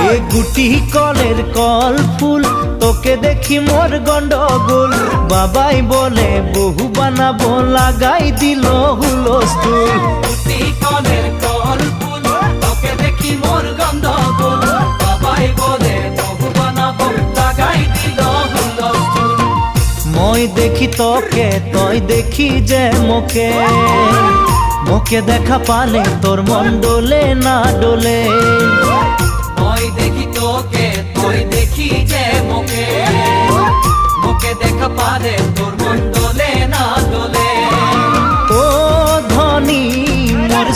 এ গুটি কলের কল ফুল তোকে দেখি মোর গন্ডগোল বাবাই বলে বহু বানাবো লাগাই দিল হুলস্থুল গুটি কলের কল ফুল তোকে দেখি মোর গন্ডগোল বাবাই বলে বহু বানাবো লাগাই দিল হুলস্থুল মই দেখি তোকে তই দেখি যে মোকে মোকে দেখা পালে তোর মন ডোলে না ডোলে মই দেখি তোকে তুই দেখি যে মোকে মোকে দেখা পারে তোর মন দোলে না দোলে ও ধনী মোর